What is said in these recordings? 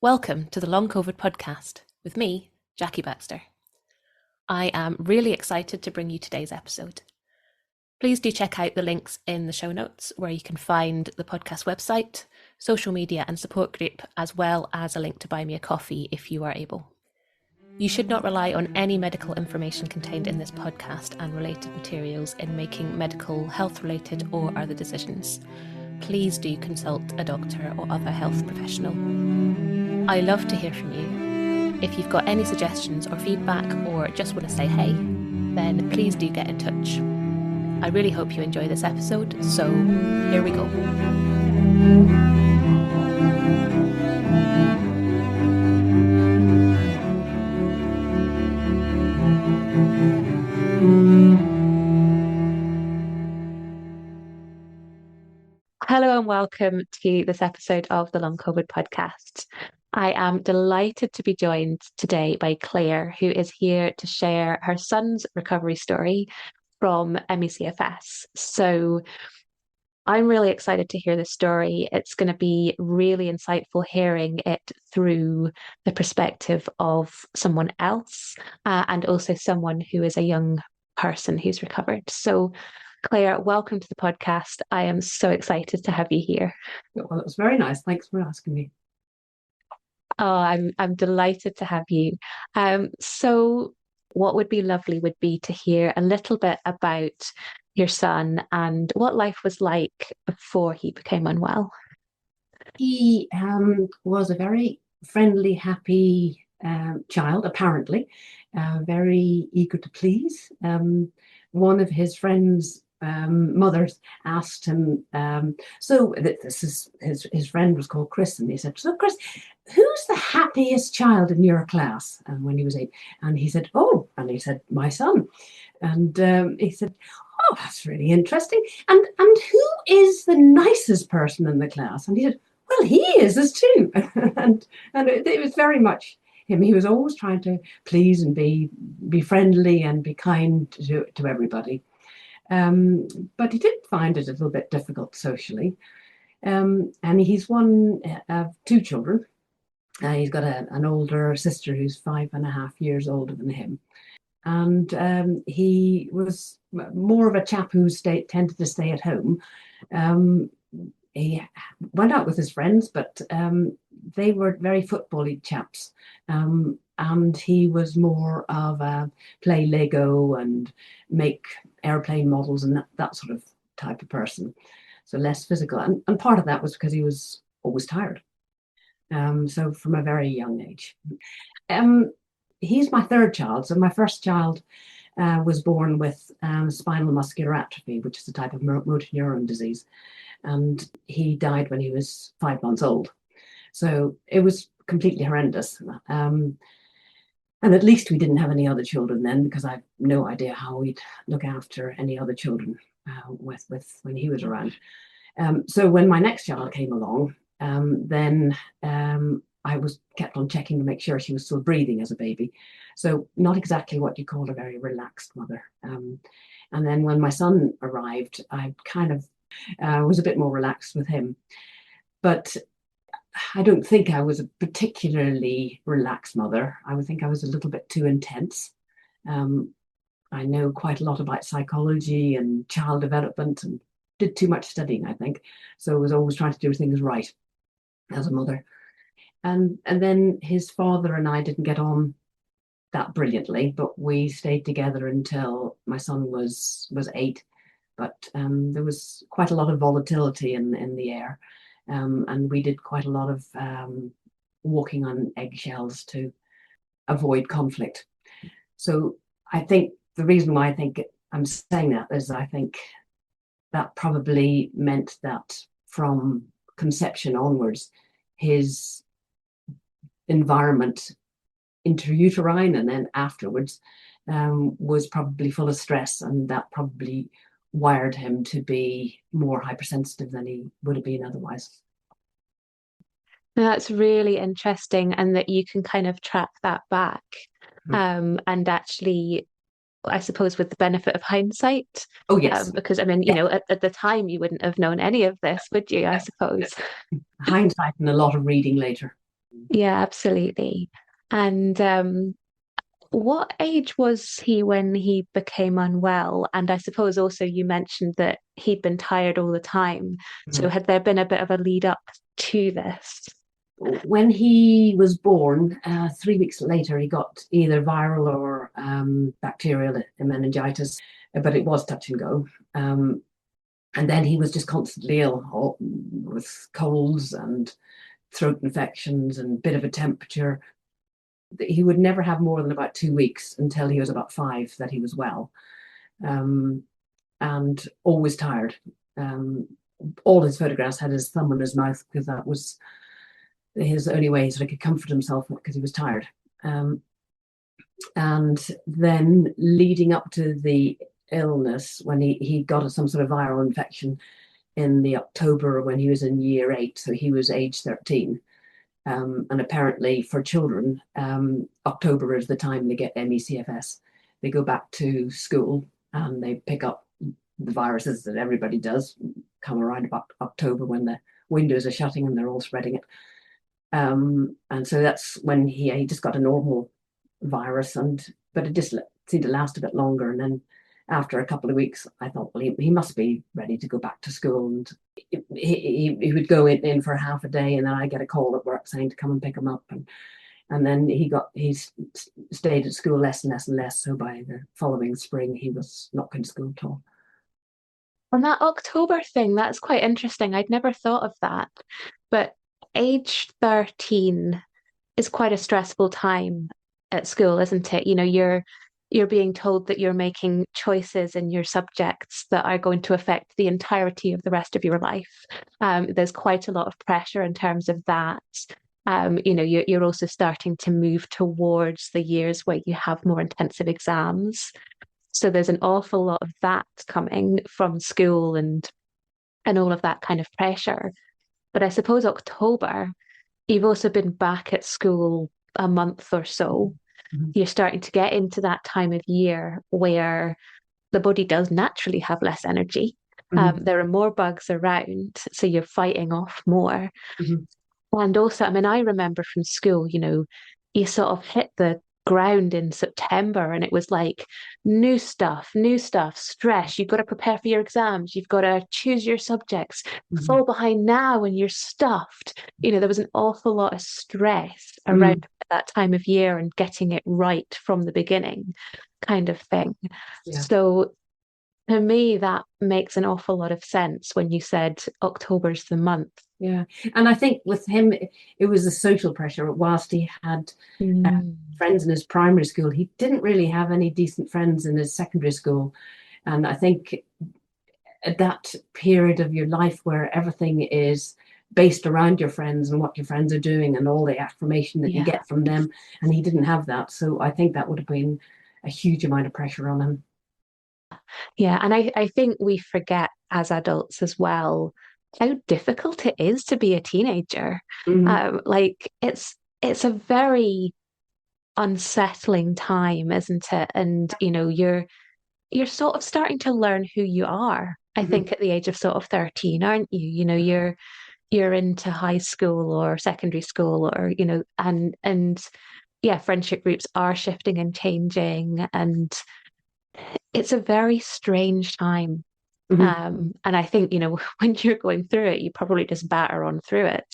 Welcome to the Long COVID podcast with me, Jackie Baxter. I am really excited to bring you today's episode. Please do check out the links in the show notes where you can find the podcast website, social media and support group, as well as a link to buy me a coffee if you are able. You should not rely on any medical information contained in this podcast and related materials in making medical, health-related or other decisions. Please do consult a doctor or other health professional. I love to hear from you. If you've got any suggestions or feedback or just want to say hey, then please do get in touch. I really hope you enjoy this episode, so here we go. Hello and welcome to this episode of the Long COVID podcast. I am delighted to be joined today by Clare, who is here to share her son's recovery story from ME/CFS. So I'm really excited to hear this story. It's going to be really insightful hearing it through the perspective of someone else and also someone who is a young person who's recovered. So Clare, welcome to the podcast. I am so excited to have you here. Well, it was very nice. Thanks for asking me. Oh, I'm delighted to have you. So what would be lovely would be to hear a little bit about your son and what life was like before he became unwell. He was a very friendly, happy child, apparently, very eager to please. One of his friends' mothers asked him, his friend was called Chris, and he said, "So Chris, who's the happiest child in your class?" And when he was 8, and he said, "Oh," and he said, "My son." And he said, "Oh, that's really interesting. And who is the nicest person in the class?" And he said, "Well, he is as too." and it was very much him. He was always trying to please and be friendly and be kind to everybody. But he did find it a little bit difficult socially. And he's one of 2 children. He's got an older sister who's 5.5 years older than him. And he was more of a chap who tended to stay at home. He went out with his friends, but they were very football-y chaps. And he was more of a play Lego and make airplane models and that sort of type of person. So less physical. And part of that was because he was always tired. So from a very young age. He's my 3rd child. So my first child was born with spinal muscular atrophy, which is a type of motor neuron disease. And he died when he was 5 months old. So it was completely horrendous. And at least we didn't have any other children then, because I've no idea how we'd look after any other children with when he was around. So when my next child came along, then I was kept on checking to make sure she was still breathing as a baby. So not exactly what you call a very relaxed mother. And then when my son arrived, I kind of was a bit more relaxed with him. But I don't think I was a particularly relaxed mother. I would think I was a little bit too intense. I know quite a lot about psychology and child development and did too much studying, I think. So I was always trying to do things right as a mother. And then his father and I didn't get on that brilliantly, but we stayed together until my son was 8. But there was quite a lot of volatility in the air. And we did quite a lot of walking on eggshells to avoid conflict. So I think the reason why I'm saying that is I think that probably meant that from conception onwards, his environment intrauterine and then afterwards was probably full of stress, and that probably wired him to be more hypersensitive than he would have been otherwise. That's really interesting, and that you can kind of track that back. And actually, I suppose with the benefit of hindsight. Oh, yes. Because I mean, you know, at the time you wouldn't have known any of this, would you? I suppose. Hindsight and a lot of reading later. Yeah, absolutely. And what age was he when he became unwell? And I suppose also you mentioned that he'd been tired all the time. So Mhm. had there been a bit of a lead up to this? When he was born, 3 weeks later, he got either viral or bacterial meningitis, but it was touch and go. And then he was just constantly ill with colds and throat infections and a bit of a temperature. He would never have more than about 2 weeks until he was about 5 that he was well, um, and always tired. Um, all his photographs had his thumb in his mouth because that was his only way he sort of could comfort himself because he was tired. Um, and then leading up to the illness, when he got some sort of viral infection in the October when he was in year 8, so he was age 13. And apparently for children, October is the time they get ME/CFS. They go back to school and they pick up the viruses that everybody does come around about October when the windows are shutting and they're all spreading it. And so that's when he just got a normal virus, but it just seemed to last a bit longer. And then after a couple of weeks, I thought, well, he must be ready to go back to school. And he would go in for half a day, and then I get a call at work saying to come and pick him up. And then he stayed at school less and less and less. So by the following spring, he was not going to school at all. On that October thing, that's quite interesting. I'd never thought of that. But age 13 is quite a stressful time at school, isn't it? You're being told that you're making choices in your subjects that are going to affect the entirety of the rest of your life. There's quite a lot of pressure in terms of that. You're also starting to move towards the years where you have more intensive exams. So there's an awful lot of that coming from school and all of that kind of pressure. But I suppose October, you've also been back at school a month or so. Mhm. You're starting to get into that time of year where the body does naturally have less energy. Mhm. There are more bugs around, so you're fighting off more. Mhm. And also, I mean, I remember from school, you sort of hit the ground in September and it was like new stuff, stress. You've got to prepare for your exams. You've got to choose your subjects. Mhm. Fall behind now and you're stuffed. There was an awful lot of stress around Mhm. that time of year and getting it right from the beginning, kind of thing. Yeah. So to me, that makes an awful lot of sense when you said October's the month. Yeah. And I think with him, it was the social pressure. Whilst he had uh, Mm. friends in his primary school, he didn't really have any decent friends in his secondary school. And I think at that period of your life where everything is based around your friends and what your friends are doing and all the affirmation that you Yeah. get from them, and he didn't have that. So I think that would have been a huge amount of pressure on him. Yeah, and I think we forget as adults as well how difficult it is to be a teenager. Mm-hmm. Like it's a very unsettling time, isn't it? And you're sort of starting to learn who you are. I Mm-hmm. think at the age of sort of 13, aren't you? You're into high school or secondary school or and yeah, friendship groups are shifting and changing and it's a very strange time. Mm-hmm. And I think, when you're going through it, you probably just batter on through it.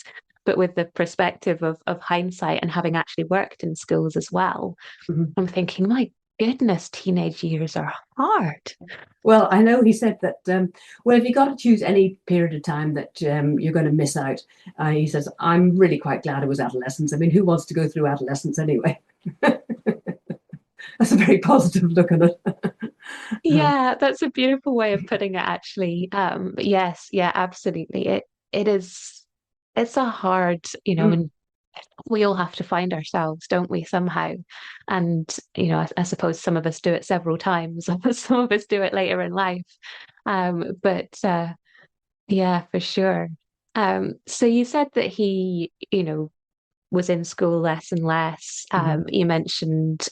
But with the perspective of hindsight and having actually worked in schools as well, Mm-hmm. I'm thinking, my goodness, teenage years are hard. Well, I know he said that, well, if you got to choose any period of time that you're going to miss out, he says, I'm really quite glad it was adolescence. I mean, who wants to go through adolescence anyway? That's a very positive look at it. Yeah, that's a beautiful way of putting it, actually. But yes, yeah, absolutely. It is it's a hard, and we all have to find ourselves, don't we, somehow? And, I suppose some of us do it several times, some of us do it later in life. But yeah, for sure. So you said that he, was in school less and less. Mhm. You mentioned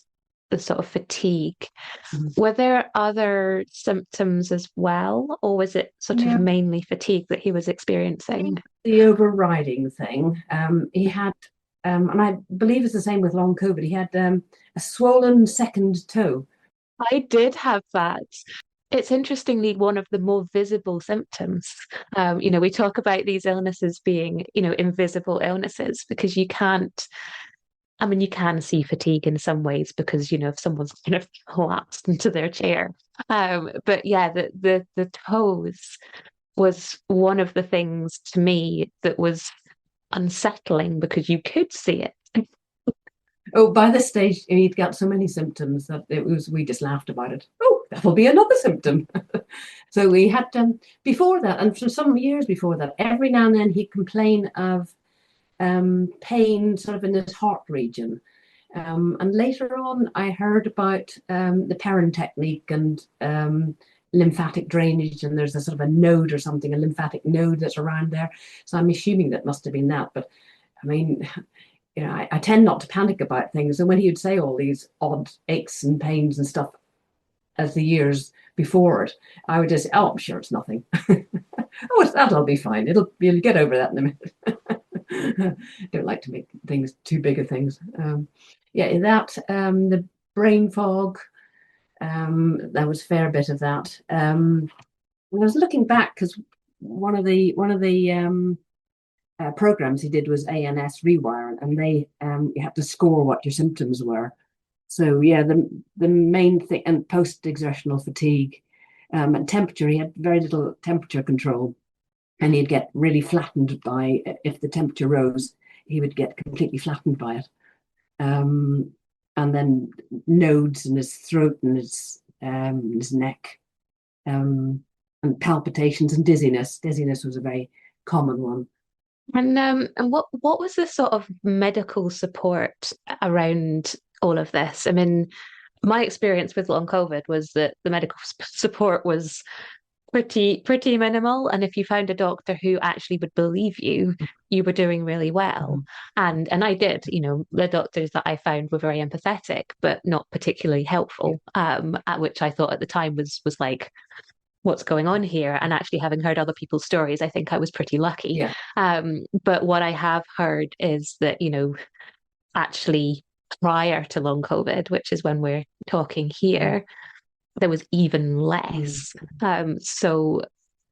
the sort of fatigue. Mhm. Were there other symptoms as well, or was it sort of Yeah, mainly fatigue that he was experiencing? the overriding thing. He had and I believe it's the same with long COVID. He had a swollen second toe. I did have that. It's interestingly one of the more visible symptoms. We talk about these illnesses being, invisible illnesses because you can't. I mean, you can see fatigue in some ways because, if someone's kind of collapsed into their chair. But yeah, the toes was one of the things to me that was unsettling because you could see it. Oh, by this stage, he'd got so many symptoms that we just laughed about it. Oh, that'll be another symptom. So we had before that, and for some years before that, every now and then he'd complain of pain sort of in his heart region. And later on, I heard about the Perrin technique and lymphatic drainage, and there's a sort of a node or something, a lymphatic node that's around there. So I'm assuming that must have been that. But I mean, I tend not to panic about things. And when he would say all these odd aches and pains and stuff as the years before it, I would just say, oh, I'm sure it's nothing. Oh, that'll be fine. You'll get over that in a minute. Don't like to make things too big of things. The brain fog, there was a fair bit of that. I was looking back because one of the programs he did was ANS Rewire, and they you had to score what your symptoms were. So yeah, the main thing, and post-exertional fatigue and temperature, he had very little temperature control, and he'd get really flattened by, if the temperature rose, he would get completely flattened by it. And then nodes in his throat and his neck, and palpitations and dizziness. Dizziness was a very common one. And what was the sort of medical support around all of this? I mean, my experience with long COVID was that the medical support was pretty minimal, and if you found a doctor who actually would believe you, you were doing really well. And I did. The doctors that I found were very empathetic, but not particularly helpful. At which I thought at the time was like, what's going on here? And actually, having heard other people's stories, I think I was pretty lucky. Yeah. But what I have heard is that, actually prior to long COVID, which is when we're talking here, there was even less. So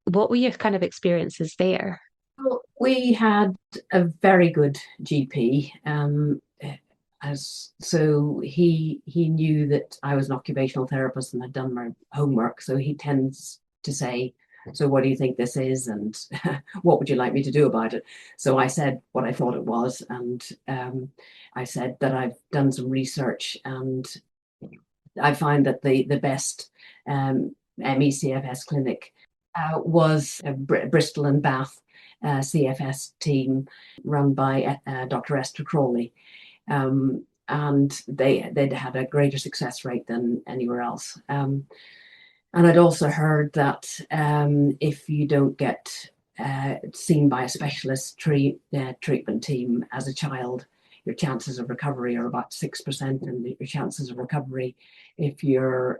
what were your kind of experiences there? Well, we had a very good GP. So he knew that I was an occupational therapist and had done my homework. So he tends to say, so what do you think this is? And what would you like me to do about it? So I said what I thought it was. And I said that I've done some research, and I find that the best ME/CFS clinic was Bristol and Bath CFS team run by Dr. Esther Crawley. And they'd had a greater success rate than anywhere else. And I'd also heard that if you don't get seen by a specialist treatment team as a child, your chances of recovery are about 6%, and your chances of recovery, if you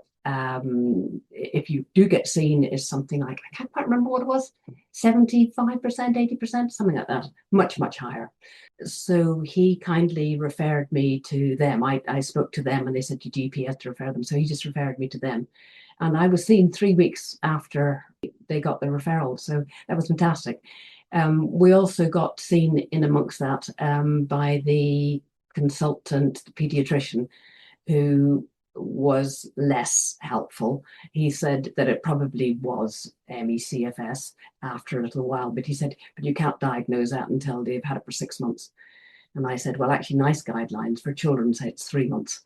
do get seen, is something like, I can't quite remember what it was, 75%, 80%, something like that, much higher. So he kindly referred me to them. I spoke to them, and they said your GP has to refer them, so he just referred me to them. And I was seen 3 weeks after they got the referral, so that was fantastic. We also got seen in amongst that by the consultant, the pediatrician, who was less helpful. He said that it probably was ME/CFS after a little while, but he said, but you can't diagnose that until they've had it for 6 months. And I said, well, actually, nice guidelines for children say it's 3 months.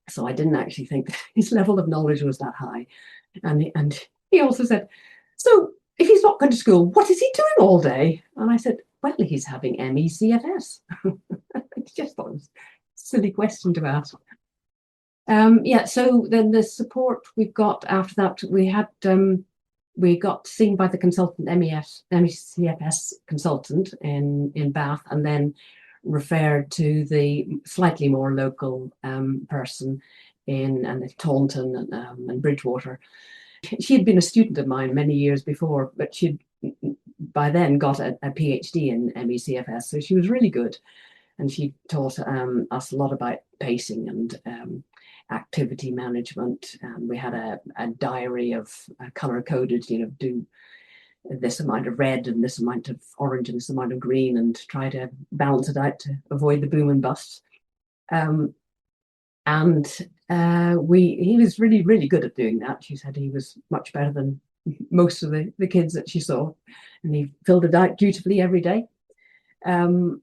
So I didn't actually think that his level of knowledge was that high. And he also said, so if he's not going to school, what is he doing all day? And I said, well, he's having ME/CFS. I just thought it was a silly question to ask. So then the support we've got after that, we got seen by the consultant, ME/CFS consultant in Bath, and then referred to the slightly more local person in Taunton and Bridgewater. She had been a student of mine many years before, but she'd by then got a PhD in ME/CFS, so she was really good. And she taught us a lot about pacing and activity management. And we had a diary of color-coded, do this amount of red and this amount of orange and this amount of green, and try to balance it out to avoid the boom and bust. And he was really, really good at doing that. She said he was much better than most of the kids that she saw, and he filled it out dutifully every day. And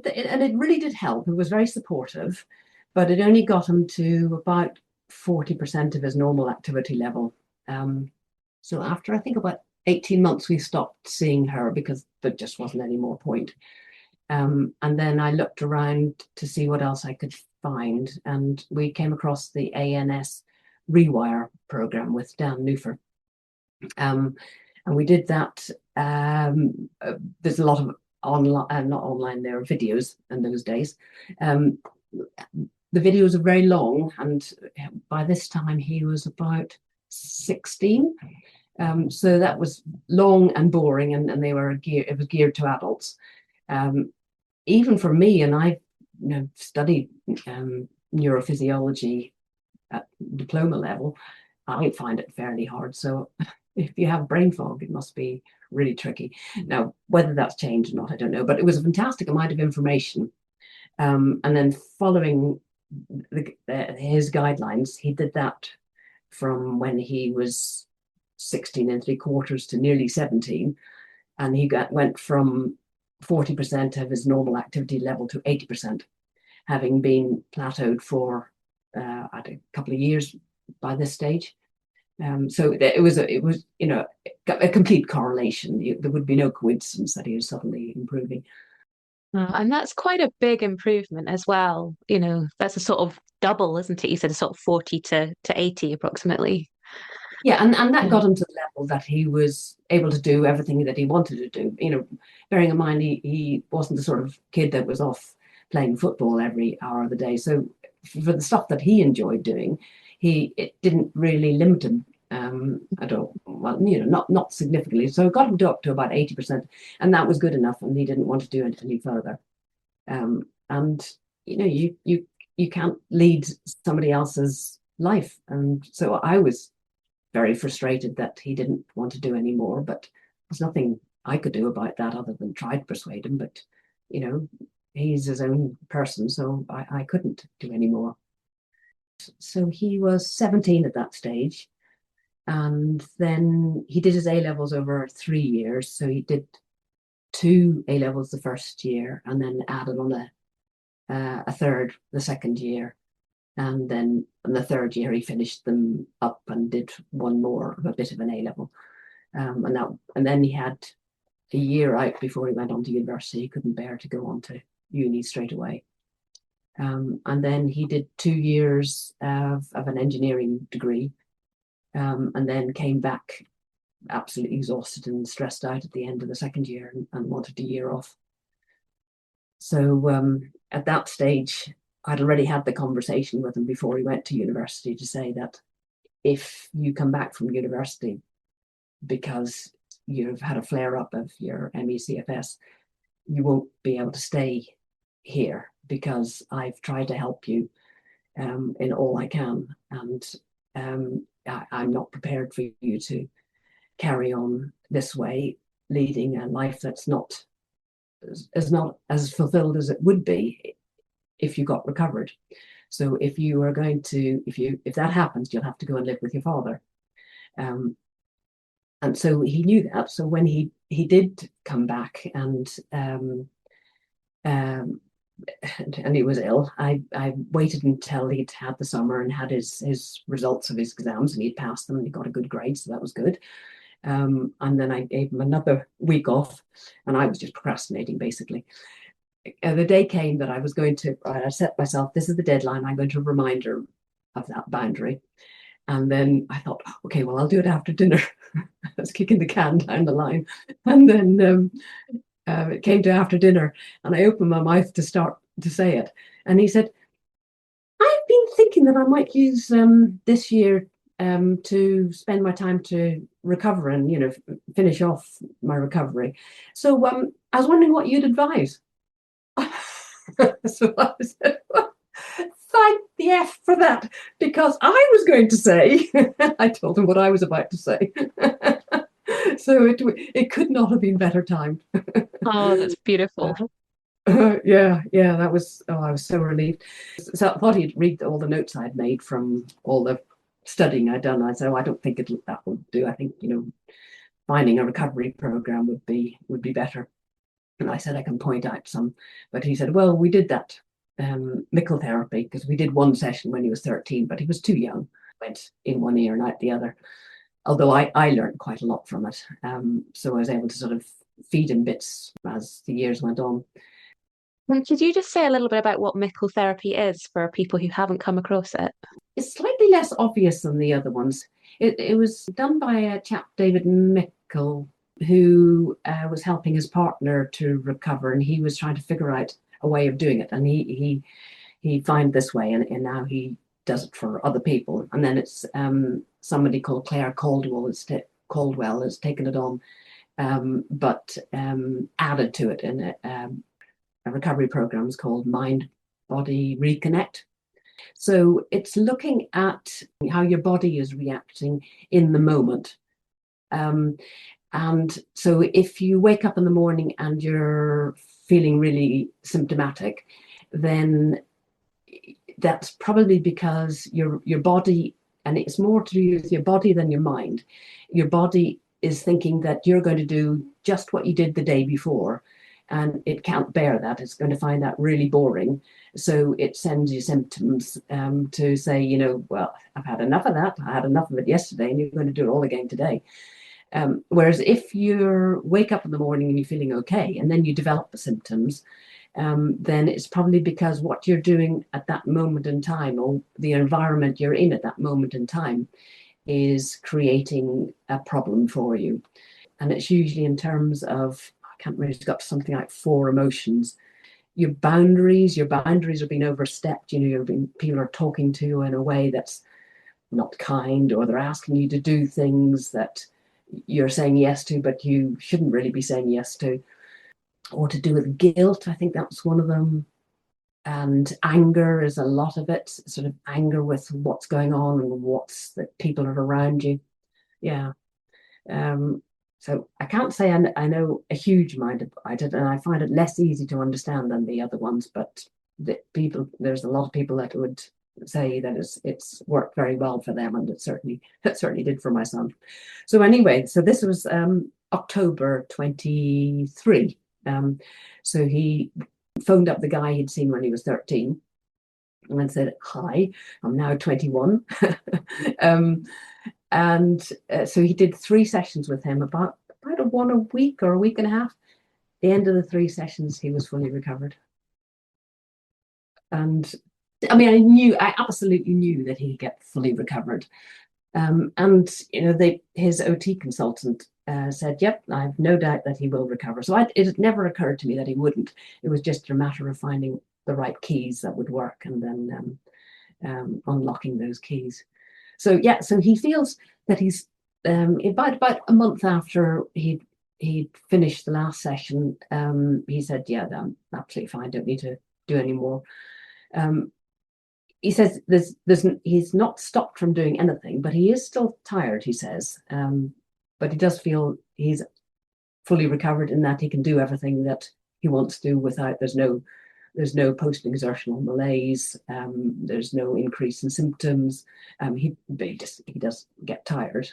it really did help. It was very supportive, but it only got him to about 40% of his normal activity level. So after, I think, about 18 months, we stopped seeing her because there just wasn't any more point. And then I looked around to see what else I could find, and we came across the ANS Rewire program with Dan Newford. And we did that. There's a lot of online, not online, there are videos in those days. The videos are very long, and by this time he was about 16. So that was long and boring, and it was geared to adults. Even for me, and I studied neurophysiology at diploma level, I find it fairly hard. So if you have brain fog, it must be really tricky. Now, whether that's changed or not, I don't know, but it was a fantastic amount of information. And then following his guidelines, he did that from when he was 16 and 3/4 to nearly 17. And he went from 40% of his normal activity level to 80%, having been plateaued for a couple of years by this stage. So it was a complete correlation. There would be no coincidence that he was suddenly improving. And that's quite a big improvement as well. That's a sort of double, isn't it? You said a sort of 40 to 80 approximately. Yeah, and that got him to the level that he was able to do everything that he wanted to do. Bearing in mind he wasn't the sort of kid that was off playing football every hour of the day. So for the stuff that he enjoyed doing, it didn't really limit him at all. Well, not significantly. So it got him up to about 80%, and that was good enough, and he didn't want to do it any further. And you can't lead somebody else's life, and so I was very frustrated that he didn't want to do any more, but there's nothing I could do about that other than try to persuade him. But he's his own person, so I couldn't do any more. So he was 17 at that stage, and then he did his A-levels over 3 years. So he did 2 A-levels the first year, and then added on a third the second year. And then in the third year, he finished them up and did one more of a bit of an A-level. And then he had a year out before he went on to university. He couldn't bear to go on to uni straight away. And then he did 2 years of an engineering degree, and then came back absolutely exhausted and stressed out at the end of the second year and wanted a year off. So at that stage, I'd already had the conversation with him before he went to university to say that if you come back from university because you've had a flare-up of your ME/CFS, you won't be able to stay here because I've tried to help you in all I can, and I'm not prepared for you to carry on this way, leading a life that's not as fulfilled as it would be if you got recovered. So if you are going to, if that happens, you'll have to go and live with your father. And so he knew that. So when he did come back and he was ill, I waited until he'd had the summer and had his results of his exams, and he'd passed them and he got a good grade, so that was good. And then I gave him another week off, and I was just procrastinating basically. The day came that I set myself, this is the deadline, I'm going to remind her of that boundary. And then I thought, okay, well, I'll do it after dinner. I was kicking the can down the line. And then it came to after dinner, and I opened my mouth to start to say it. And he said, I've been thinking that I might use this year to spend my time to recover and, finish off my recovery. So I was wondering what you'd advise. So I said, well, thank the F for that, because I was going to say, I told him what I was about to say. So it could not have been better timed. Oh, that's beautiful. Yeah, that was, I was so relieved. So I thought he'd read all the notes I'd made from all the studying I'd done. I said, I don't think that would do. I think, finding a recovery program would be better. And I said, I can point out some. But he said, well, we did that Mickel Therapy, because we did one session when he was 13, but he was too young. Went in one ear and out the other. Although I learned quite a lot from it. So I was able to sort of feed him bits as the years went on. And could you just say a little bit about what Mickel Therapy is for people who haven't come across it? It's slightly less obvious than the other ones. It was done by a chap, David Mickel, who was helping his partner to recover, and he was trying to figure out a way of doing it. And he found this way, and now he does it for other people. And then it's somebody called Clare Caldwell has taken it on, but added to it in a recovery program called Mind Body Reconnect. So it's looking at how your body is reacting in the moment. And so if you wake up in the morning and you're feeling really symptomatic, then that's probably because your body, and it's more to do with your body than your mind. Your body is thinking that you're going to do just what you did the day before, and it can't bear that. It's going to find that really boring. So it sends you symptoms to say, well, I've had enough of that. I had enough of it yesterday, and you're going to do it all again today. Whereas if you wake up in the morning and you're feeling okay, and then you develop the symptoms, then it's probably because what you're doing at that moment in time, or the environment you're in at that moment in time, is creating a problem for you. And it's usually in terms of, I can't remember, it's got something like 4 emotions. Your boundaries are being overstepped. People are talking to you in a way that's not kind, or they're asking you to do things that you're saying yes to, but you shouldn't really be saying yes to. Or to do with guilt, I think that's one of them. And anger is a lot of it, sort of anger with what's going on and what's that people are around you. Yeah. So I can't say I know a huge amount about it, and I find it less easy to understand than the other ones, but there's a lot of people that would say that it's worked very well for them, and it certainly did for my son. So anyway, so this was October 23. So he phoned up the guy he'd seen when he was 13 and said, hi, I'm now 21. So he did 3 sessions with him, about one a week or a week and a half. At the end of the 3 sessions, he was fully recovered. And I mean, I absolutely knew that he'd get fully recovered. And his OT consultant said, yep, I have no doubt that he will recover. So it had never occurred to me that he wouldn't. It was just a matter of finding the right keys that would work, and then unlocking those keys. So yeah, so he feels that he's about a month after he'd finished the last session, he said, yeah, I'm absolutely fine, don't need to do any more. He says he's not stopped from doing anything, but he is still tired, he says. But he does feel he's fully recovered in that he can do everything that he wants to do without, there's no post-exertional malaise, there's no increase in symptoms. He does get tired,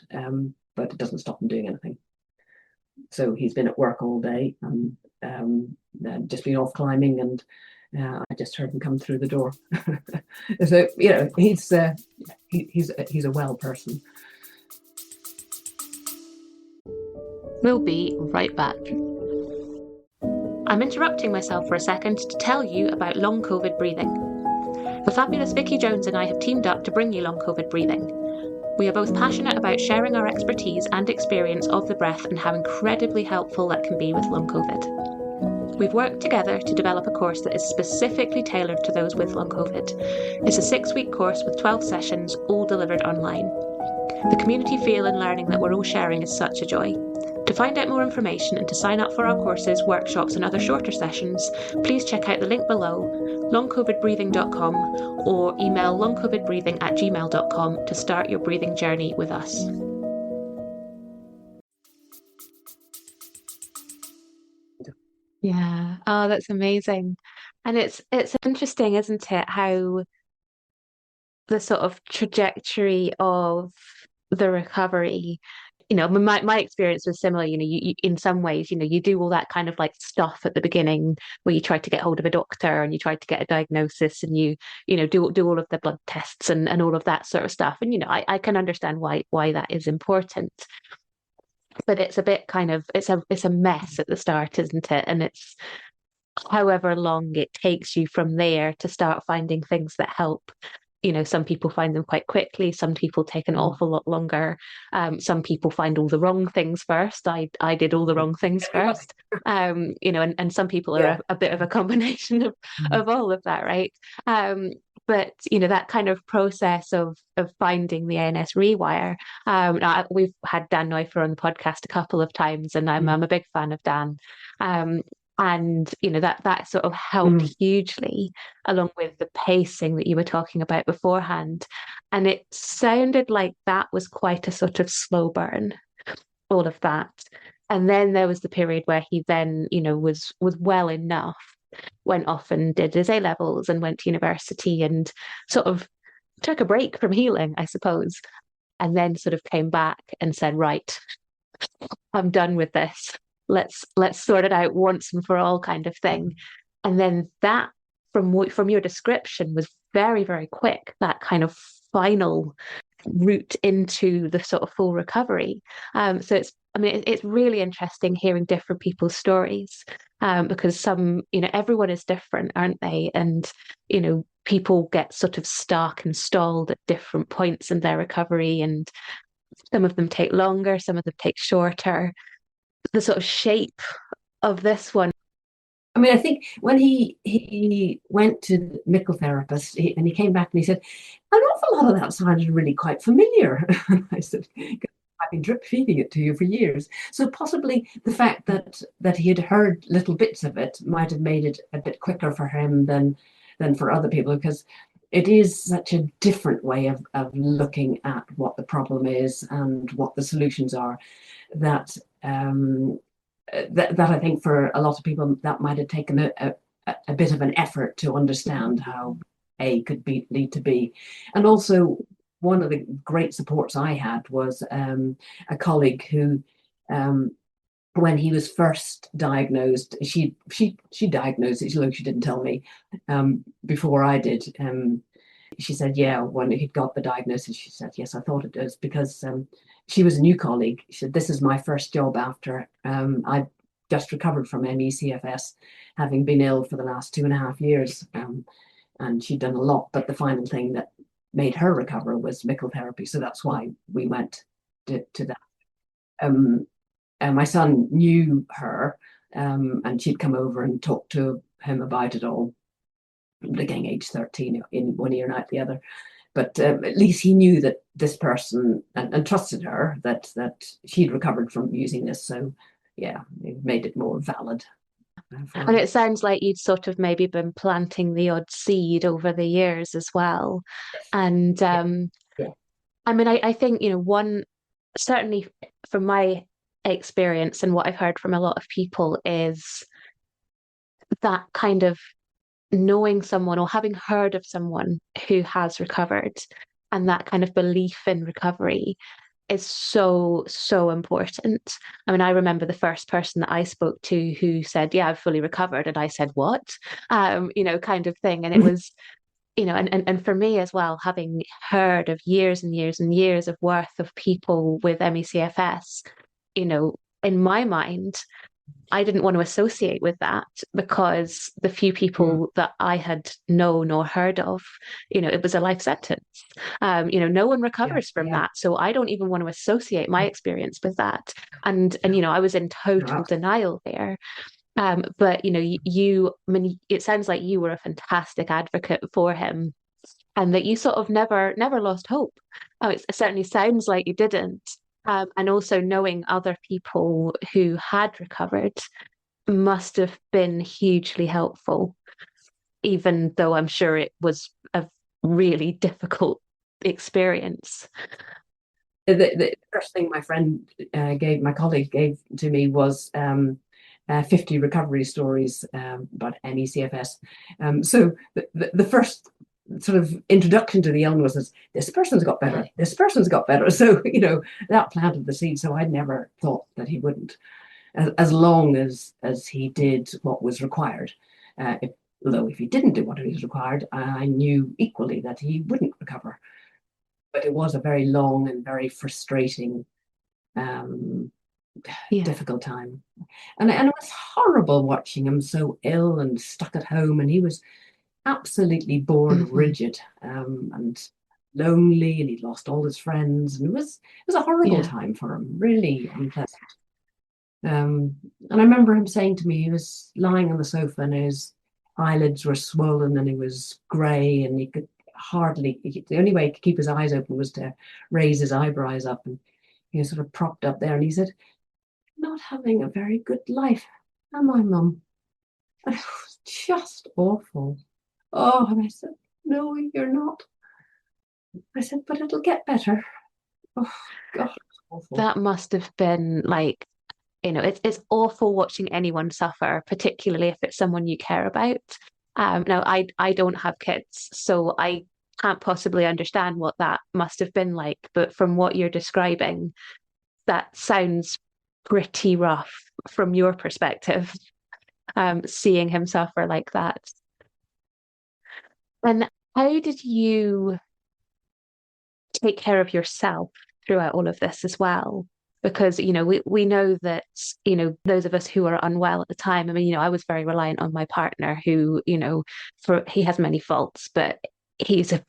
but it doesn't stop him doing anything. So he's been at work all day and just been off climbing, and I just heard him come through the door. So he's a well person. We'll be right back. I'm interrupting myself for a second to tell you about long COVID breathing. The fabulous Vicky Jones and I have teamed up to bring you long COVID breathing. We are both passionate about sharing our expertise and experience of the breath and how incredibly helpful that can be with long COVID. We've worked together to develop a course that is specifically tailored to those with long COVID. It's a 6-week course with 12 sessions, all delivered online. The community feel and learning that we're all sharing is such a joy. To find out more information and to sign up for our courses, workshops and other shorter sessions, please check out the link below, longcovidbreathing.com, or email longcovidbreathing@gmail.com to start your breathing journey with us. Yeah. Oh, that's amazing. And it's interesting, isn't it, how the sort of trajectory of the recovery, my experience was similar. You in some ways, you do all that kind of like stuff at the beginning where you try to get hold of a doctor and you try to get a diagnosis and do all of the blood tests and all of that sort of stuff. And I can understand why that is important. But it's a bit kind of it's a mess at the start, isn't it? And it's however long it takes you from there to start finding things that help. Some people find them quite quickly. Some people take an awful lot longer. Some people find all the wrong things first. I did all the wrong things first. And some people are a bit of a combination of all of that, right? But that kind of process of finding the ANS Rewire. We've had Dan Neuffer on the podcast a couple of times, and I'm a big fan of Dan. And that sort of helped hugely, along with the pacing that you were talking about beforehand. And it sounded like that was quite a sort of slow burn, all of that. And then there was the period where he then, was well enough, went off and did his A-levels and went to university and sort of took a break from healing, I suppose. And then sort of came back and said, right, I'm done with this. Let's sort it out once and for all, kind of thing. And then that, from your description, was very, very quick, that kind of final route into the sort of full recovery. So it's really interesting hearing different people's stories, because everyone is different, aren't they? And people get sort of stuck and stalled at different points in their recovery, and some of them take longer, some of them take shorter. The sort of shape of this one. I think when he went to the Mickel therapist and he came back and he said, an awful lot of that sounded really quite familiar. I said, I've been drip feeding it to you for years. So possibly the fact that he had heard little bits of it might have made it a bit quicker for him than for other people, because it is such a different way of looking at what the problem is and what the solutions are, that I think for a lot of people that might have taken a bit of an effort to understand how A could lead to B. And also, one of the great supports I had was a colleague who, when he was first diagnosed, she diagnosed it, although she didn't tell me before I did. She said, yeah, when he'd got the diagnosis, she said, yes, I thought it was, because she was a new colleague. She said, this is my first job after I just recovered from ME/CFS, having been ill for the last 2.5 years. And she'd done a lot, but the final thing that made her recover was Mickel Therapy. So that's why we went to that. And my son knew her, and she'd come over and talk to him about it all, beginning age 13, in one ear and out the other. But at least he knew that this person, and trusted her, that she'd recovered from using this. So yeah, it made it more valid. And it sounds like you'd sort of maybe been planting the odd seed over the years as well. And I think, one, certainly from my experience and what I've heard from a lot of people, is that kind of knowing someone or having heard of someone who has recovered, and that kind of belief in recovery is so, so important. I remember the first person that I spoke to who said, yeah, I've fully recovered. And I said, what? Kind of thing. And it was, and for me as well, having heard of years and years and years of worth of people with ME/CFS, in my mind, I didn't want to associate with that, because the few people that I had known or heard of, it was a life sentence. No one recovers from that. So I don't even want to associate my experience with that. And I was in total denial there. But it sounds like you were a fantastic advocate for him, and that you sort of never lost hope. Oh, it certainly sounds like you didn't. And also knowing other people who had recovered must have been hugely helpful, even though I'm sure it was a really difficult experience. The first thing my colleague gave to me was 50 recovery stories about ME/CFS. So the first sort of introduction to the illness is, this person's got better, this person's got better. So, that planted the seed. So I'd never thought that he wouldn't, as long as he did what was required. Although if he didn't do what was required, I knew equally that he wouldn't recover. But it was a very long and very frustrating, difficult time. And it was horrible watching him so ill and stuck at home. And he was absolutely bored, rigid, and lonely, and he'd lost all his friends. And it was a horrible time for him, really unpleasant. And I remember him saying to me, he was lying on the sofa and his eyelids were swollen and he was grey, and he could hardly, the only way he could keep his eyes open was to raise his eyebrows up, and he was sort of propped up there, and he said, "Not having a very good life, am I, Mum?" And it was just awful. Oh, and I said, "No, you're not." I said, "But it'll get better." Oh, God, awful. That must have been like, it's awful watching anyone suffer, particularly if it's someone you care about. Now, I don't have kids, so I can't possibly understand what that must have been like. But from what you're describing, that sounds pretty rough from your perspective, seeing him suffer like that. And how did you take care of yourself throughout all of this as well? Because, we know that, those of us who are unwell at the time, I mean, I was very reliant on my partner who, he has many faults, but he's a,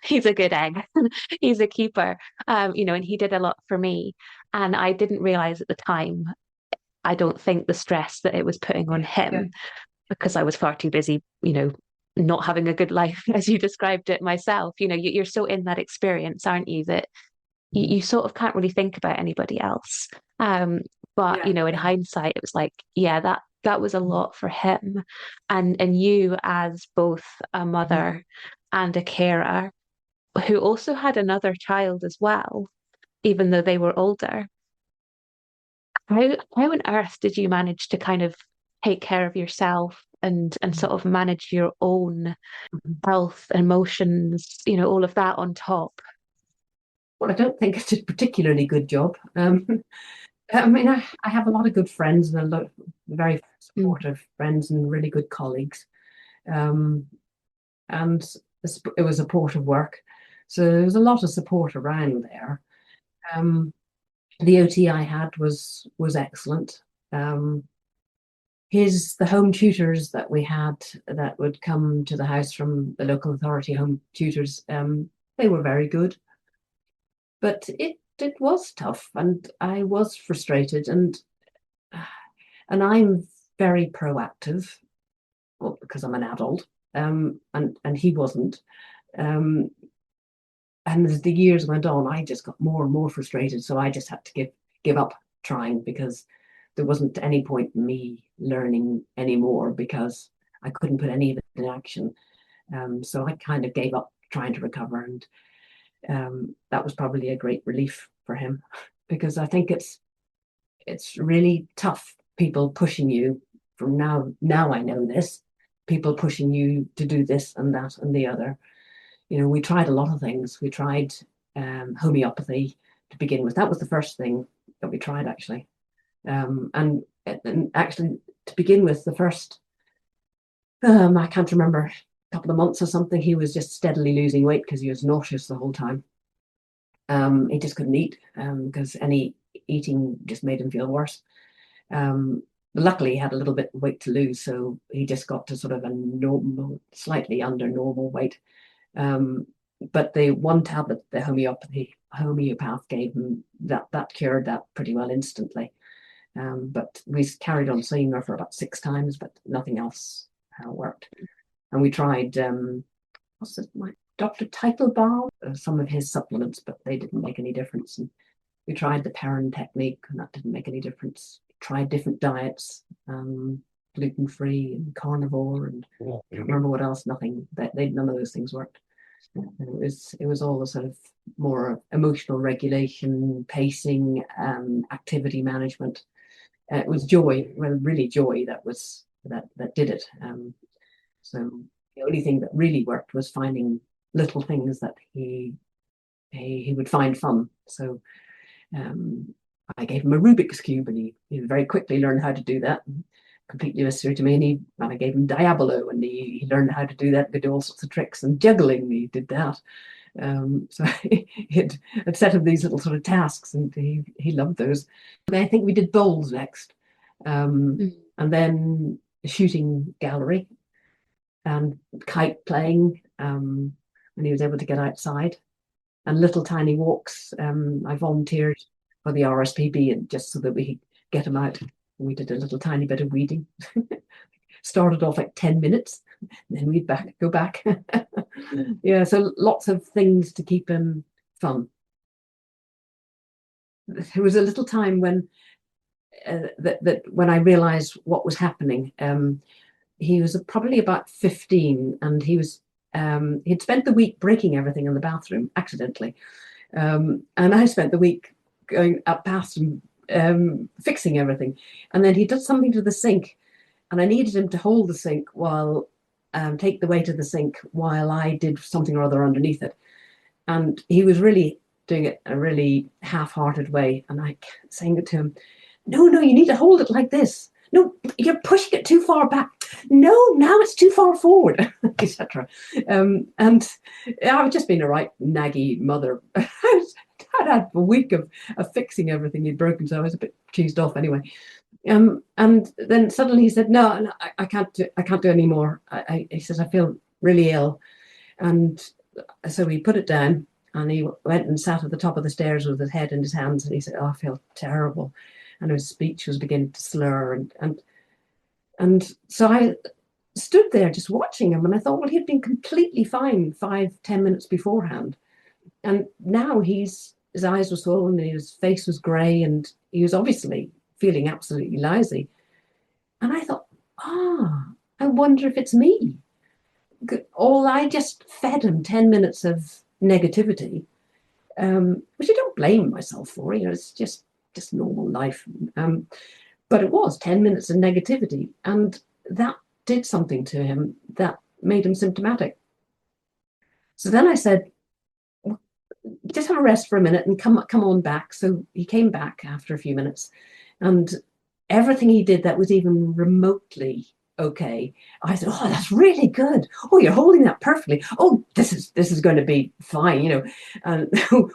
he's a good egg. He's a keeper, and he did a lot for me. And I didn't realize at the time, I don't think, the stress that it was putting on him, because I was far too busy, not having a good life, as you described it myself. You're so in that experience, aren't you, that you sort of can't really think about anybody else. But in hindsight, it was like, that was a lot for him. And you, as both a mother and a carer who also had another child as well, even though they were older, how on earth did you manage to kind of take care of yourself and sort of manage your own health, emotions, all of that on top? Well, I don't think it's a particularly good job. I mean, I have a lot of good friends and a lot of very supportive friends and really good colleagues. And it was supportive work. So there was a lot of support around there. The OT I had was excellent. The home tutors that we had that would come to the house from the local authority home tutors, they were very good. But it was tough, and I was frustrated, and I'm very proactive, well, because I'm an adult, and he wasn't. And as the years went on, I just got more and more frustrated. So I just had to give up trying, because there wasn't any point in me learning anymore, because I couldn't put any of it in action. So I kind of gave up trying to recover, and that was probably a great relief for him, because I think it's really tough, people pushing you from now I know this, people pushing you to do this and that and the other. We tried a lot of things. We tried homeopathy to begin with. That was the first thing that we tried, actually. And actually, to begin with, the first, I can't remember, a couple of months or something, he was just steadily losing weight because he was nauseous the whole time. He just couldn't eat, because any eating just made him feel worse. Luckily, he had a little bit of weight to lose, so he just got to sort of a normal, slightly under normal weight. But the one tablet the homeopath gave him, that cured that pretty well instantly. But we carried on seeing her for about 6 times, but nothing else worked. And we tried, what's it, Dr. Teitelbaum, some of his supplements, but they didn't make any difference. And we tried the Perrin technique, and that didn't make any difference. Tried different diets, gluten-free and carnivore, and I don't remember what else. Nothing. None of those things worked. And it was all the sort of more emotional regulation, pacing, activity management. It was joy, well, really joy that did it. So the only thing that really worked was finding little things that he would find fun. So I gave him a Rubik's Cube, and he very quickly learned how to do that. Completely mystery to me. And I gave him Diabolo, and he learned how to do that, could do all sorts of tricks, and juggling, he did that. So he'd set up these little sort of tasks, and he loved those. And I think we did bowls next, and then a shooting gallery, and kite playing, when he was able to get outside, and little tiny walks. I volunteered for the RSPB, and just so that we could get him out. We did a little tiny bit of weeding. Started off like 10 minutes, then we'd go back. Yeah, so lots of things to keep him fun. There was a little time when when I realized what was happening. He was probably about 15, and he'd spent the week breaking everything in the bathroom accidentally. And I spent the week going up past him, fixing everything. And then he did something to the sink, and I needed him to hold the sink while take the weight of the sink while I did something or other underneath it. And he was really doing it in a really half-hearted way. And I kept saying it to him, no, you need to hold it like this. No, you're pushing it too far back. No, now it's too far forward, etc. And I've just been a right naggy mother. I'd had a week of fixing everything he'd broken, so I was a bit cheesed off anyway. And then suddenly he said, "No, I can't do any more." He says, "I feel really ill," and so he put it down, and he went and sat at the top of the stairs with his head in his hands, and he said, "Oh, I feel terrible," and his speech was beginning to slur, and so I stood there just watching him, and I thought, well, he'd been completely fine 5-10 minutes beforehand, and now his eyes were swollen, and his face was grey, and he was obviously feeling absolutely lousy. And I thought, I wonder if it's me. I just fed him 10 minutes of negativity, which I don't blame myself for. It's just normal life. But it was 10 minutes of negativity, and that did something to him that made him symptomatic. So then I said, just have a rest for a minute and come on back. So he came back after a few minutes, and everything he did that was even remotely okay, I said, "Oh, that's really good. Oh, you're holding that perfectly. Oh, this is going to be fine. And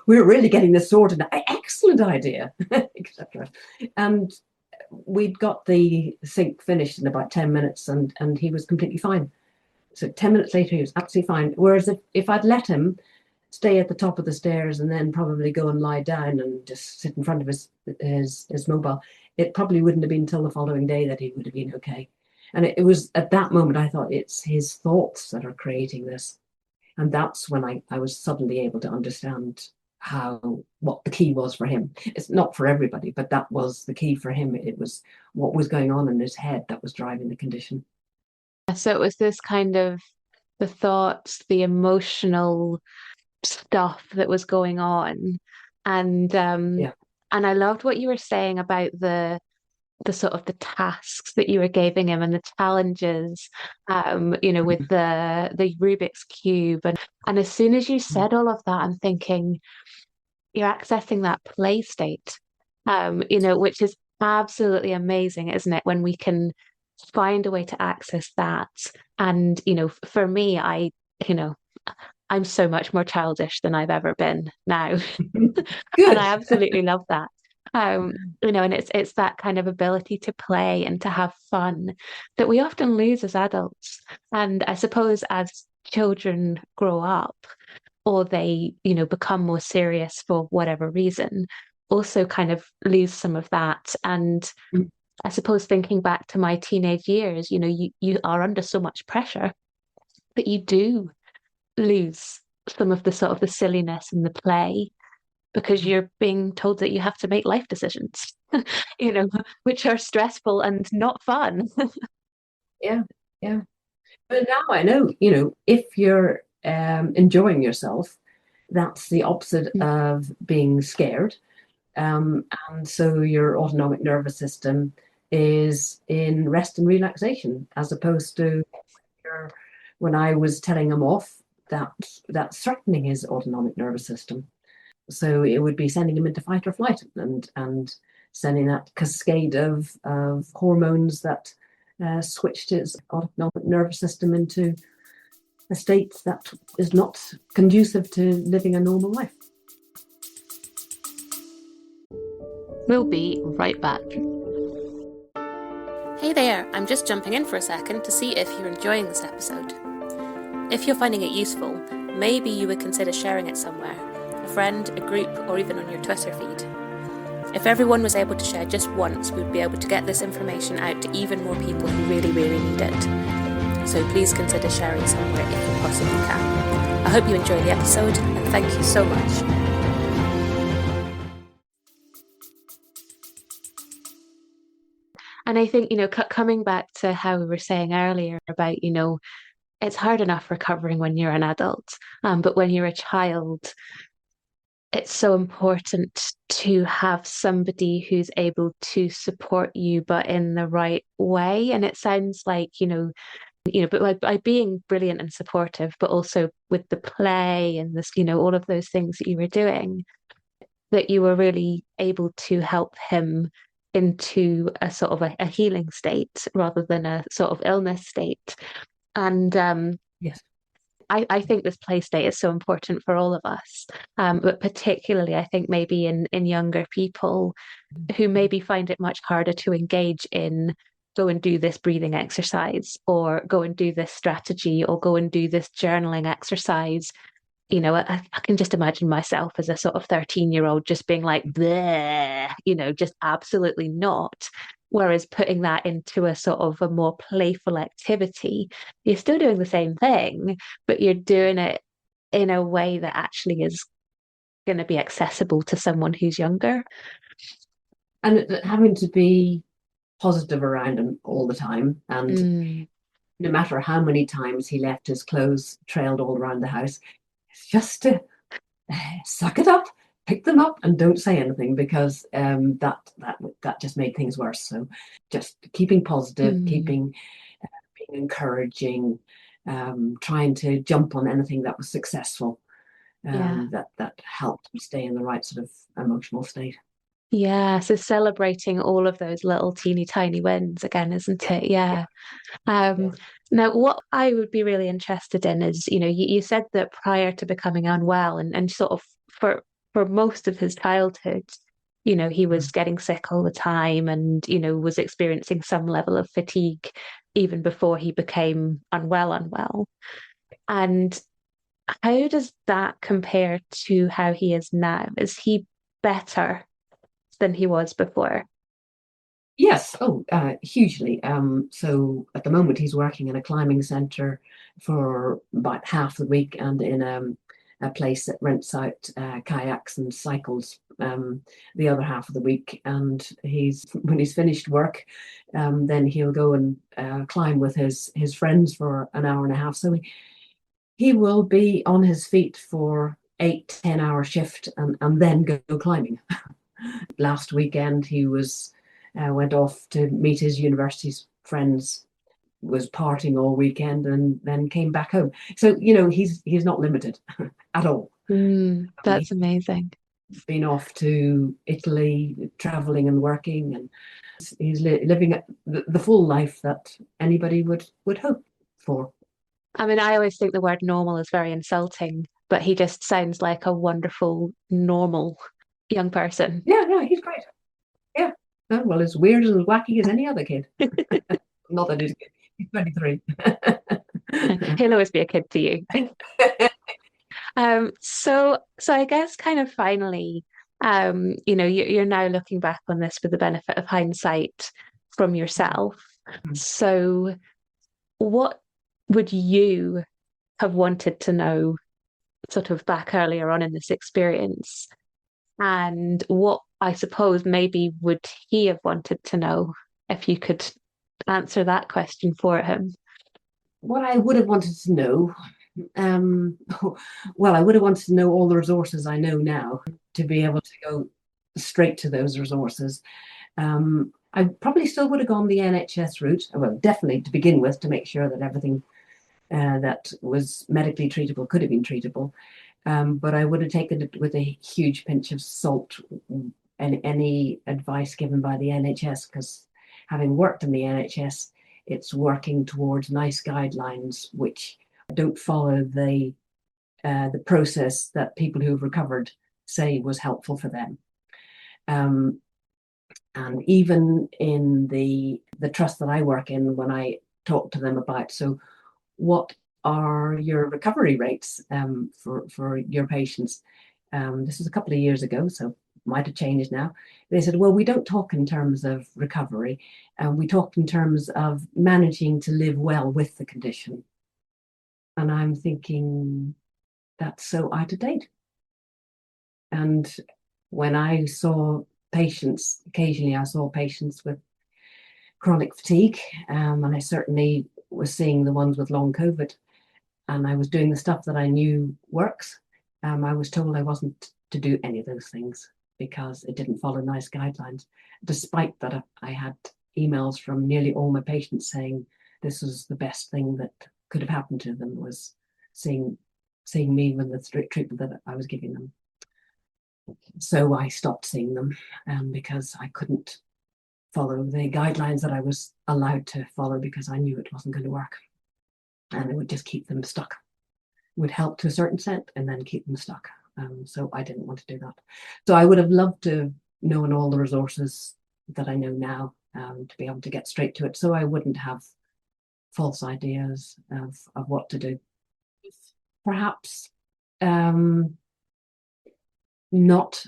we're really getting this sorted. Excellent idea," etc. And we'd got the sink finished in about 10 minutes, and he was completely fine. So 10 minutes later, he was absolutely fine. Whereas if I'd let him stay at the top of the stairs and then probably go and lie down and just sit in front of his mobile, it probably wouldn't have been until the following day that he would have been okay. And it was at that moment I thought, it's his thoughts that are creating this. And that's when I was suddenly able to understand what the key was for him. It's not for everybody, but that was the key for him. It was what was going on in his head that was driving the condition. So it was this kind of the thoughts, the emotional stuff that was going on. And Yeah. and I loved what you were saying about the sort of the tasks that you were giving him and the challenges, with the Rubik's Cube. And as soon as you said all of that, I'm thinking you're accessing that play state, which is absolutely amazing, isn't it? When we can find a way to access that. And, for me, I'm so much more childish than I've ever been now. Good. And I absolutely love that. And it's that kind of ability to play and to have fun that we often lose as adults. And I suppose as children grow up or they, become more serious for whatever reason, also kind of lose some of that. And I suppose thinking back to my teenage years, you are under so much pressure that you do lose some of the sort of the silliness and the play because you're being told that you have to make life decisions, which are stressful and not fun. Yeah, yeah. But now I know, if you're enjoying yourself, that's the opposite of being scared. And so your autonomic nervous system is in rest and relaxation, as opposed to when I was telling him off, that's threatening his autonomic nervous system. So it would be sending him into fight or flight, and sending that cascade of hormones that switched his autonomic nervous system into a state that is not conducive to living a normal life. We'll be right back. Hey there, I'm just jumping in for a second to see if you're enjoying this episode. If you're finding it useful, maybe you would consider sharing it somewhere, a friend, a group, or even on your Twitter feed. If everyone was able to share just once, we'd be able to get this information out to even more people who really, really need it. So please consider sharing somewhere if you possibly can. I hope you enjoy the episode, and thank you so much. And I think, coming back to how we were saying earlier about, it's hard enough recovering when you're an adult, but when you're a child, it's so important to have somebody who's able to support you, but in the right way. And it sounds like, but by being brilliant and supportive, but also with the play and this, all of those things that you were doing, that you were really able to help him into a sort of a healing state rather than a sort of illness state. And Yes. I think this play state is so important for all of us, but particularly I think maybe in younger people who maybe find it much harder to engage in go and do this breathing exercise or go and do this strategy or go and do this journaling exercise. I can just imagine myself as a sort of 13-year-old just being like, bleh, just absolutely not. Whereas putting that into a sort of a more playful activity, you're still doing the same thing, but you're doing it in a way that actually is going to be accessible to someone who's younger. And having to be positive around him all the time. And no matter how many times he left his clothes trailed all around the house, it's just to suck it up, pick them up, and don't say anything, because that just made things worse. So just keeping positive, keeping being encouraging, trying to jump on anything that was successful, that helped me stay in the right sort of emotional state. Yeah, so celebrating all of those little teeny tiny wins again, isn't it? Yeah. Now, what I would be really interested in is, you said that prior to becoming unwell and sort of for most of his childhood, he was getting sick all the time and, was experiencing some level of fatigue even before he became unwell. And how does that compare to how he is now? Is he better than he was before? Yes, hugely. So at the moment he's working in a climbing centre for about half the week, and in a place that rents out kayaks and cycles the other half of the week. And when he's finished work, then he'll go and climb with his friends for an hour and a half. So he will be on his feet for 8-10 hour shift, and then go climbing. Last weekend he went off to meet his university's friends, was partying all weekend, and then came back home. So he's not limited at all. That's amazing. He's been off to Italy, traveling and working, and he's living the full life that anybody would hope for. I mean, I always think the word normal is very insulting, but he just sounds like a wonderful, normal young person. Yeah, he's great. Yeah. Well, as weird and as wacky as any other kid. Not that he's 23. He'll always be a kid to you. So I guess kind of finally, you're now looking back on this with the benefit of hindsight from yourself. So what would you have wanted to know sort of back earlier on in this experience? And what, I suppose, maybe would he have wanted to know, if you could answer that question for him? What I would have wanted to know, well, I would have wanted to know all the resources I know now to be able to go straight to those resources. I probably still would have gone the NHS route, well, definitely to begin with, to make sure that everything that was medically treatable could have been treatable. But I would have taken it with a huge pinch of salt, and any advice given by the NHS, because having worked in the NHS, it's working towards nice guidelines which don't follow the process that people who've recovered say was helpful for them. And even in the trust that I work in, when I talk to them about, so what are your recovery rates for your patients? This was a couple of years ago, so might have changed now. They said, well, we don't talk in terms of recovery, we talk in terms of managing to live well with the condition. And I'm thinking, that's so out of date. And when I saw patients, occasionally I saw patients with chronic fatigue, and I certainly was seeing the ones with long COVID, and I was doing the stuff that I knew works. I was told I wasn't to do any of those things because it didn't follow nice guidelines, despite that I had emails from nearly all my patients saying this was the best thing that could have happened to them, was seeing me with the strict treatment that I was giving them. So I stopped seeing them because I couldn't follow the guidelines that I was allowed to follow, because I knew it wasn't going to work. And it would just keep them stuck. It would help to a certain extent and then keep them stuck. So I didn't want to do that. So I would have loved to have known all the resources that I know now, to be able to get straight to it, so I wouldn't have false ideas of what to do. Perhaps not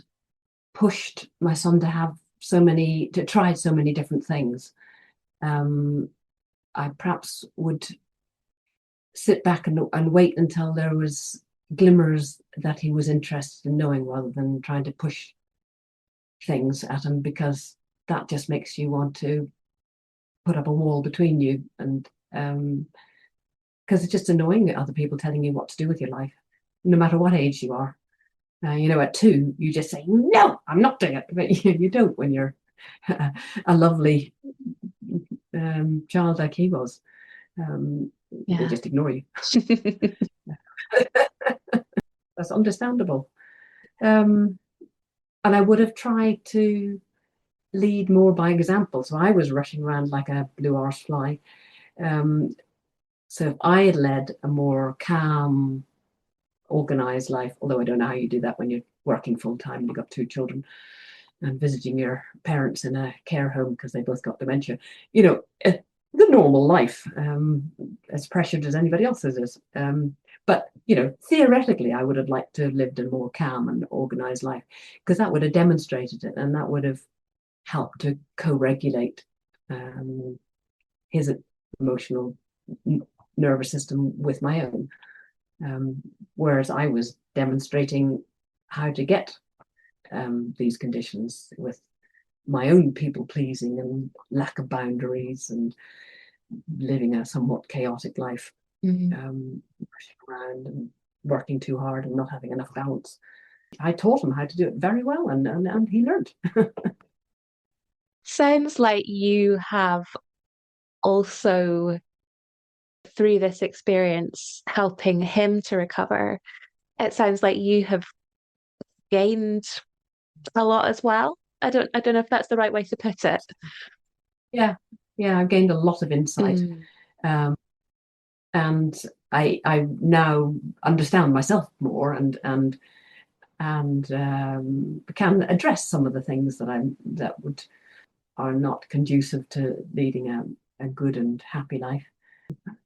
pushed my son to try so many different things. I perhaps would sit back and wait until there was glimmers that he was interested in knowing, rather than trying to push things at him, because that just makes you want to put up a wall between you, and because it's just annoying other people telling you what to do with your life, no matter what age you are. At 2, you just say, no, I'm not doing it. But you don't when you're a lovely child like he was. They just ignore you. That's understandable. And I would have tried to lead more by example. So I was rushing around like a blue arse fly. So if I had led a more calm, organized life, although I don't know how you do that when you're working full time, you've got 2 children and visiting your parents in a care home because they both got dementia, the normal life, as pressured as anybody else's is. But theoretically, I would have liked to have lived a more calm and organized life, because that would have demonstrated it, and that would have helped to co-regulate his emotional nervous system with my own. Whereas I was demonstrating how to get these conditions with my own people pleasing and lack of boundaries, and living a somewhat chaotic life, rushing around and working too hard and not having enough balance. I taught him how to do it very well, and he learned. Sounds like you have also, through this experience, helping him to recover, it sounds like you have gained a lot as well. I don't know if that's the right way to put it. Yeah, I've gained a lot of insight. And I now understand myself more, and can address some of the things that are not conducive to leading a good and happy life.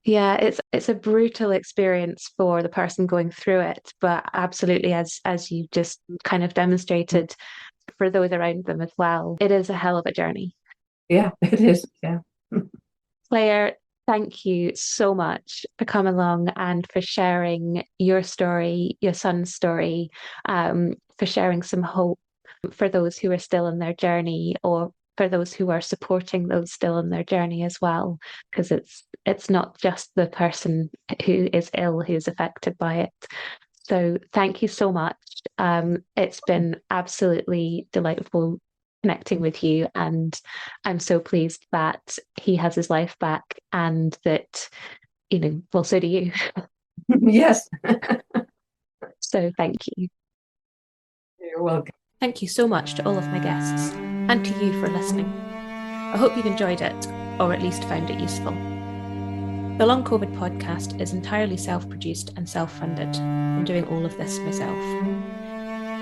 Yeah, it's a brutal experience for the person going through it, but absolutely, as you just kind of demonstrated, for those around them as well, it is a hell of a journey. Yeah, it is. Yeah. Claire, thank you so much for coming along and for sharing your story, your son's story, for sharing some hope for those who are still in their journey, or for those who are supporting those still in their journey as well, because it's not just the person who is ill who's affected by it. So thank you so much. It's been absolutely delightful connecting with you, and I'm so pleased that he has his life back, and that, well, so do you. Yes. So thank you. You're welcome. Thank you so much to all of my guests, and to you for listening. I hope you've enjoyed it, or at least found it useful. The Long COVID podcast is entirely self-produced and self-funded. I'm doing all of this myself.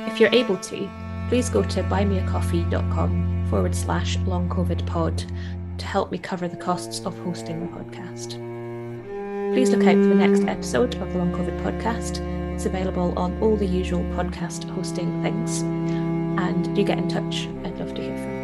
If you're able to, please go to buymeacoffee.com/longcovidpod to help me cover the costs of hosting the podcast. Please look out for the next episode of the Long COVID podcast. It's available on all the usual podcast hosting things. And do get in touch. I'd love to hear from you.